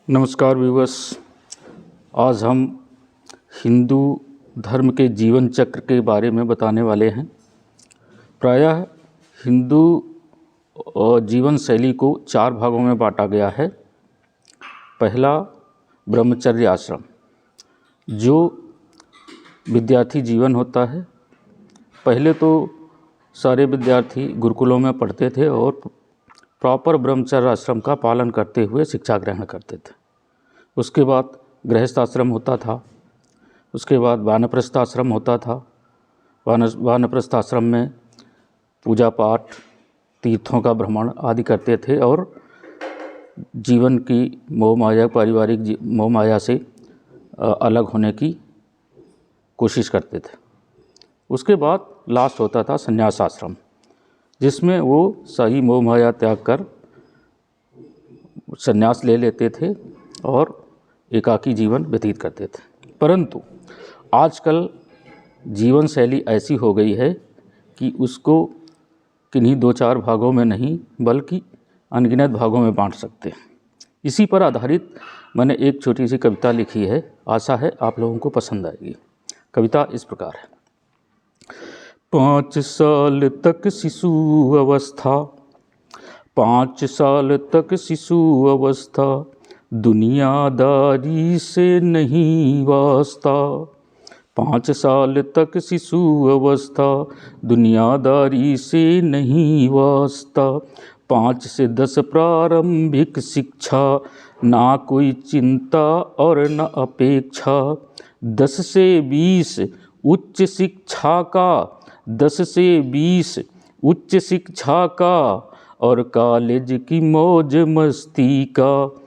नमस्कार व्यूअर्स। आज हम हिंदू धर्म के जीवन चक्र के बारे में बताने वाले हैं। प्रायः हिंदू जीवन शैली को 4 भागों में बांटा गया है। पहला ब्रह्मचर्य आश्रम, जो विद्यार्थी जीवन होता है। पहले तो सारे विद्यार्थी गुरुकुलों में पढ़ते थे और प्रॉपर ब्रह्मचर्य आश्रम का पालन करते हुए शिक्षा ग्रहण करते थे। उसके बाद गृहस्थ आश्रम होता था। उसके बाद वानप्रस्थ आश्रम होता था। वानप्रस्थ आश्रम में पूजा पाठ, तीर्थों का भ्रमण आदि करते थे और जीवन की मोह माया, पारिवारिक मोह माया से अलग होने की कोशिश करते थे। उसके बाद लास्ट होता था संन्यास आश्रम, जिसमें वो सही मोह माया त्याग कर संन्यास ले लेते थे और एकाकी जीवन व्यतीत करते थे। परंतु आजकल जीवन शैली ऐसी हो गई है कि उसको किन्हीं 2-4 भागों में नहीं बल्कि अनगिनत भागों में बांट सकते हैं। इसी पर आधारित मैंने एक छोटी सी कविता लिखी है। आशा है आप लोगों को पसंद आएगी। कविता इस प्रकार है। 5 साल तक शिशु अवस्था, 5 साल तक शिशु अवस्था, दुनियादारी से नहीं वास्ता। 5 साल तक शिशु अवस्था, दुनियादारी से नहीं वास्ता। 5 से 10 प्रारंभिक शिक्षा, ना कोई चिंता और न अपेक्षा। 10 से 20 उच्च शिक्षा का, 10 से 20 उच्च शिक्षा का, और कॉलेज की मौज मस्ती का,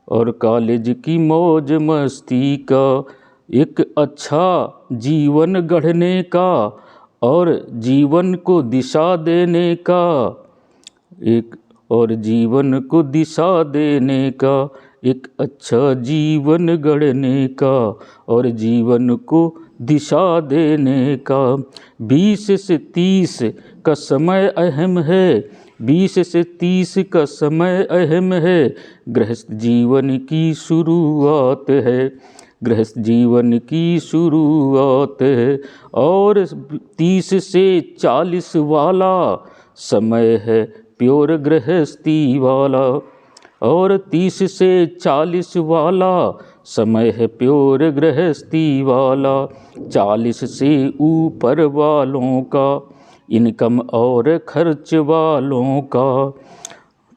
और कॉलेज की मौज मस्ती का। एक अच्छा जीवन गढ़ने का और जीवन को दिशा देने का, एक और जीवन को दिशा देने का। एक अच्छा जीवन गढ़ने का और जीवन को दिशा देने का। 20 से 30 का समय अहम है, 20 से 30 का समय अहम है। गृहस्थ जीवन की शुरुआत है, गृहस्थ जीवन की शुरुआत है। और 30 से 40 वाला समय है प्योर गृहस्थी वाला, और 30 से 40 वाला समय है प्योर गृहस्थी वाला। 40 से ऊपर वालों का इनकम और खर्च वालों का,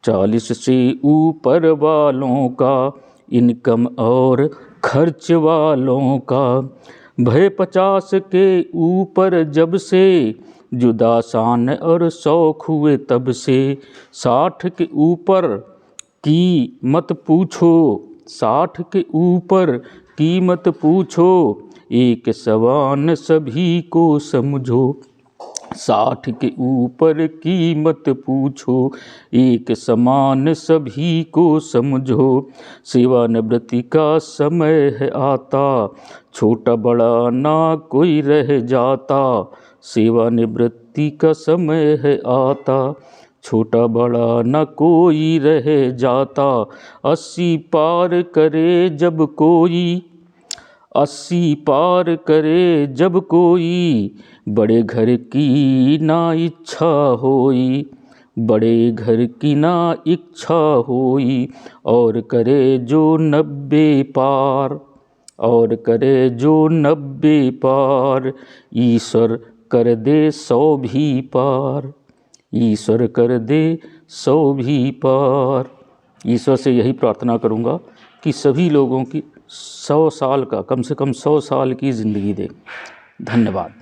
40 से ऊपर वालों का इनकम और खर्च वालों का। भय 50 के ऊपर जब से जुदा शान और शौक हुए तब से। 60 के ऊपर की मत पूछो, 60 के ऊपर की मत पूछो, एक समान सभी को समझो। 60 के ऊपर की मत पूछो, एक समान सभी को समझो। सेवानिवृत्ति का समय है आता, छोटा बड़ा ना कोई रह जाता। सेवानिवृत्ति का समय है आता, छोटा बड़ा न कोई रह जाता। 80 पार करे जब कोई, 80 पार करे जब कोई, बड़े घर की ना इच्छा होई, बड़े घर की ना इच्छा होई। और करे जो 90 पार, और करे जो 90 पार, ईश्वर कर दे 100 भी पार, ईश्वर कर दे 100 भी पार। ईश्वर से यही प्रार्थना करूँगा कि सभी लोगों की 100 साल का, कम से कम 100 साल की ज़िंदगी दे। धन्यवाद।